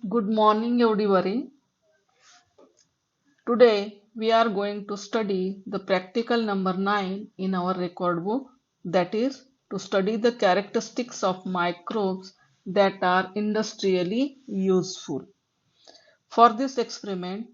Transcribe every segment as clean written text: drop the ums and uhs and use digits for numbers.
Good morning, everybody. Today we are going to study the practical number 9 in our record book, that is, to study the characteristics of microbes that are industrially useful. For this experiment,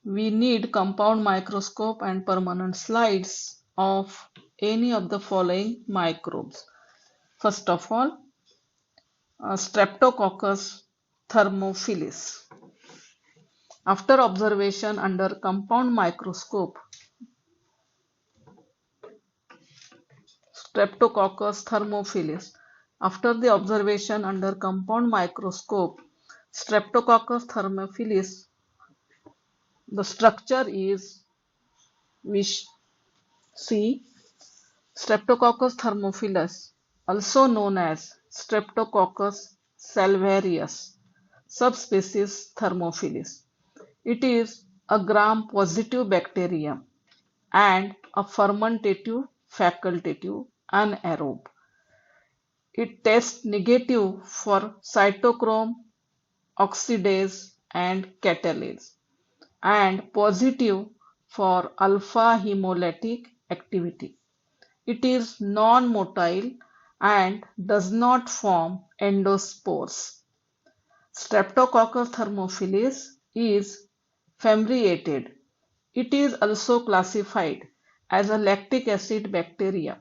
we need compound microscope and permanent slides of any of the following microbes. First of all, Streptococcus thermophilus. After observation under compound microscope, Streptococcus thermophilus. After the observation under compound microscope, Streptococcus thermophilus, the structure is, we see Streptococcus thermophilus, also known as Streptococcus salvarius, subspecies Thermophilus. It is a gram-positive bacterium and a fermentative facultative anaerobe. It tests negative for cytochrome oxidase and catalase and positive for alpha hemolytic activity. It is non-motile and does not form endospores. Streptococcus thermophilus is fimbriated. It is also classified as a lactic acid bacteria.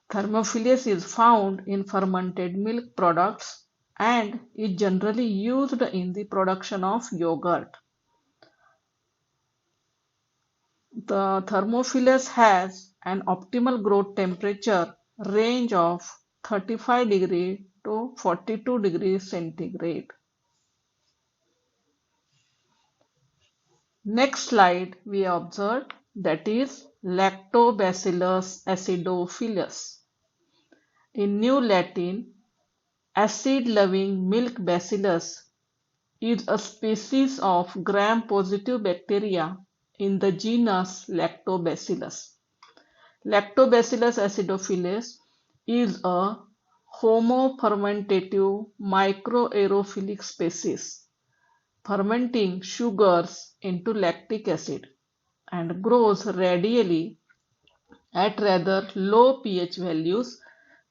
Thermophilus is found in fermented milk products and is generally used in the production of yogurt. The Thermophilus has an optimal growth temperature range of 35 degree to 42 degrees centigrade. Next slide we observe, that is Lactobacillus acidophilus. In New Latin, acid-loving milk bacillus is a species of gram-positive bacteria in the genus Lactobacillus. Lactobacillus acidophilus is a homofermentative microaerophilic species, fermenting sugars into lactic acid, and grows radially at rather low pH values,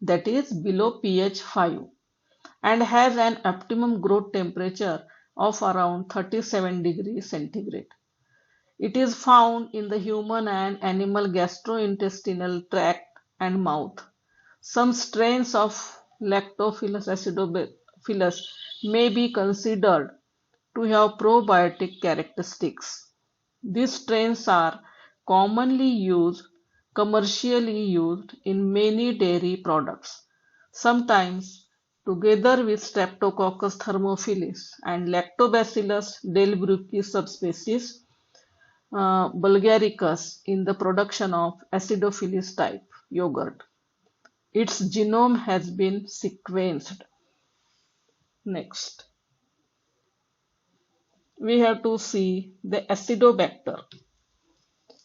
that is below pH 5, and has an optimum growth temperature of around 37 degrees centigrade. It is found in the human and animal gastrointestinal tract and mouth. Some strains of Lactobacillus acidophilus may be considered to have probiotic characteristics. These strains are commonly used, commercially used in many dairy products, sometimes together with Streptococcus thermophilus and Lactobacillus delbrueckii subspecies bulgaricus in the production of acidophilus type yogurt. Its genome has been sequenced. Next, we have to see the Acidobacter.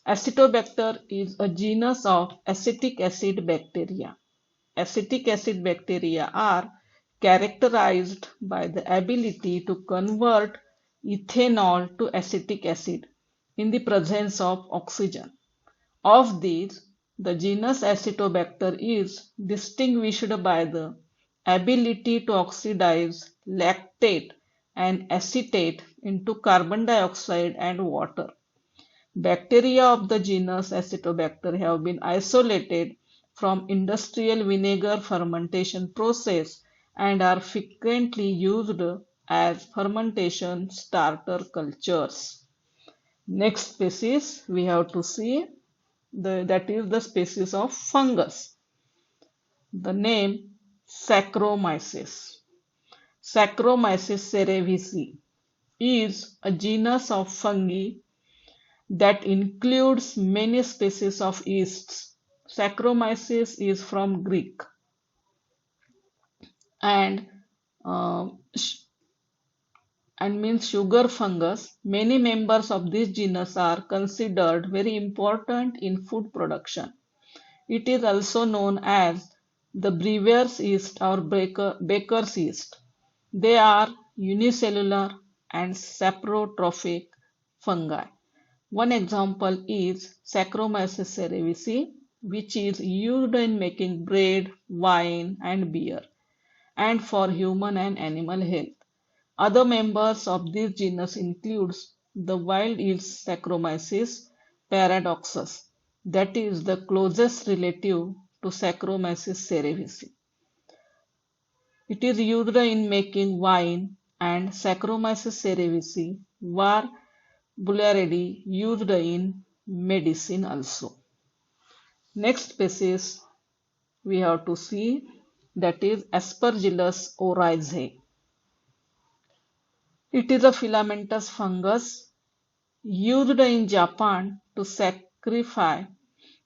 Acetobacter is a genus of acetic acid bacteria. Acetic acid bacteria are characterized by the ability to convert ethanol to acetic acid in the presence of oxygen. Of these, the genus Acetobacter is distinguished by the ability to oxidize lactate and acetate into carbon dioxide and water. Bacteria of the genus Acetobacter have been isolated from industrial vinegar fermentation process and are frequently used as fermentation starter cultures. Next species we have to see, that is the species of fungus. The name Saccharomyces. Saccharomyces cerevisiae is a genus of fungi that includes many species of yeasts. Saccharomyces is from Greek and uh, means sugar fungus. Many members of this genus are considered very important in food production. It is also known as the brewer's yeast or baker's yeast. They are unicellular, and saprotrophic fungi. One example is Saccharomyces cerevisiae, which is used in making bread, wine, and beer, and for human and animal health. Other members of this genus includes the wild yeast Saccharomyces paradoxus, that is the closest relative to Saccharomyces cerevisiae. It is used in making wine, and Saccharomyces cerevisiae var. Boulardii used in medicine also. Next species we have to see, that is Aspergillus oryzae. It is a filamentous fungus used in Japan to saccharify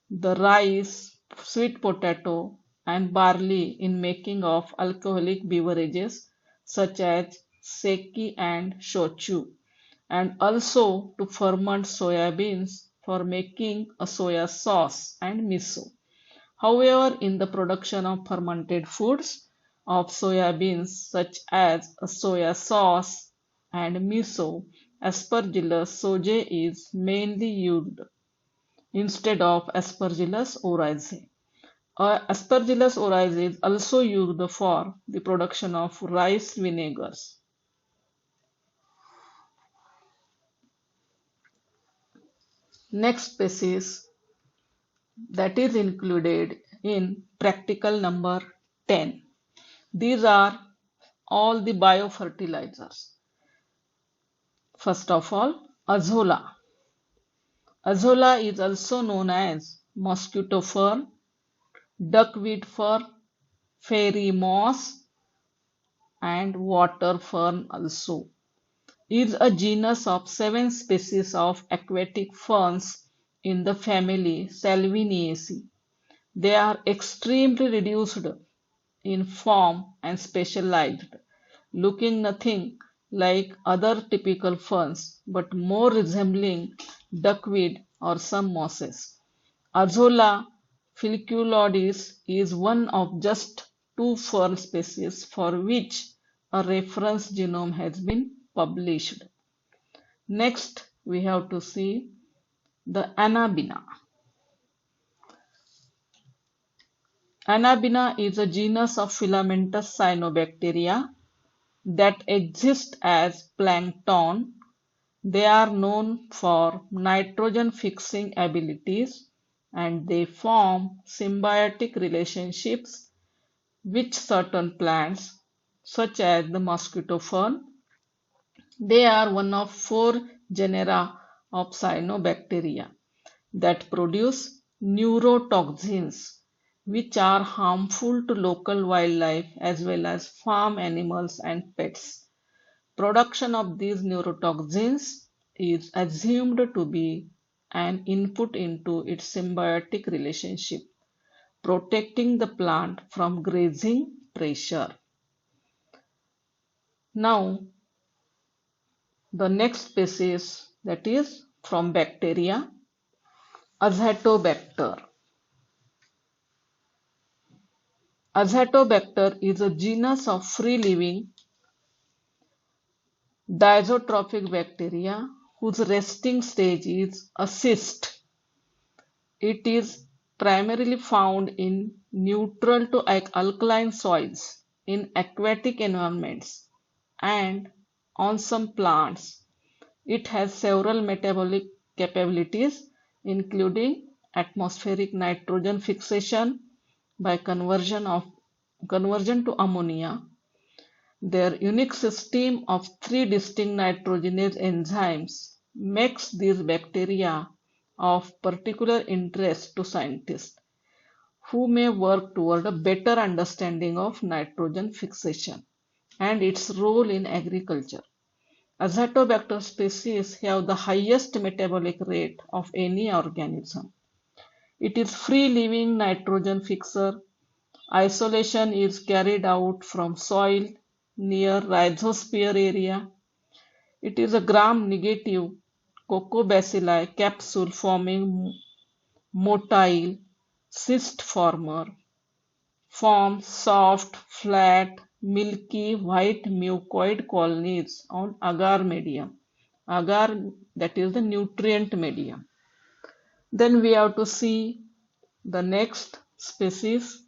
the rice, sweet potato, and barley in making of alcoholic beverages such as sake and shochu, and also to ferment soya beans for making a soya sauce and miso. However, in the production of fermented foods of soya beans such as a soya sauce and miso, Aspergillus sojae is mainly used instead of Aspergillus oryzae. Aspergillus oryzae is also used for the production of rice vinegars. Next species that is included in practical number 10. These are all the biofertilizers. First of all, Azolla. Azolla is also known as mosquito fern, duckweed fern, fairy moss, and water fern also. Is a genus of 7 species of aquatic ferns in the family Salviniaceae. They are extremely reduced in form and specialized, looking nothing like other typical ferns but more resembling duckweed or some mosses. Azolla folliculoides is one of just 2 fern species for which a reference genome has been published. Next, we have to see the Anabaena. Anabaena is a genus of filamentous cyanobacteria that exist as plankton. They are known for nitrogen fixing abilities and they form symbiotic relationships with certain plants such as the mosquito fern. They are one of 4 genera of cyanobacteria that produce neurotoxins which are harmful to local wildlife as well as farm animals and pets. Production of these neurotoxins is assumed to be an input into its symbiotic relationship, protecting the plant from grazing pressure. Now, the next species, that is from bacteria, Azotobacter. Azotobacter is a genus of free-living diazotrophic bacteria whose resting stage is a cyst. It is primarily found in neutral to alkaline soils, in aquatic environments, and on some plants. It has several metabolic capabilities, including atmospheric nitrogen fixation by conversion to ammonia. Their unique system of 3 distinct nitrogenase enzymes makes these bacteria of particular interest to scientists who may work toward a better understanding of nitrogen fixation and its role in agriculture. Azotobacter species have the highest metabolic rate of any organism. It is free-living nitrogen fixer. Isolation is carried out from soil near rhizosphere area. It is a gram-negative Coccobacilli capsule forming motile cyst former. Forms soft, flat, milky white mucoid colonies on agar medium. Agar, that is the nutrient medium. Then we have to see the next species,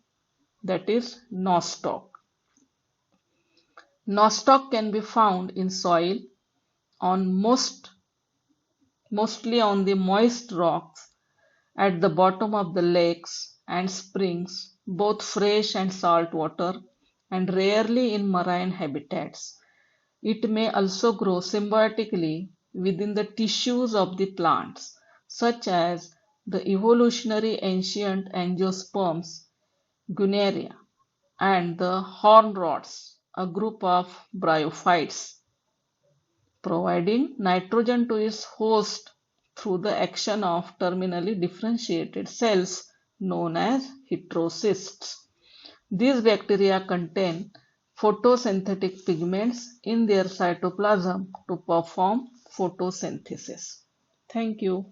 that is nostoc. Nostoc can be found in soil on mostly on the moist rocks at the bottom of the lakes and springs, both fresh and salt water, and rarely in marine habitats. It may also grow symbiotically within the tissues of the plants, such as the evolutionary ancient angiosperms, Guneria, and the hornrods, a group of bryophytes, providing nitrogen to its host through the action of terminally differentiated cells known as heterocysts. These bacteria contain photosynthetic pigments in their cytoplasm to perform photosynthesis. Thank you.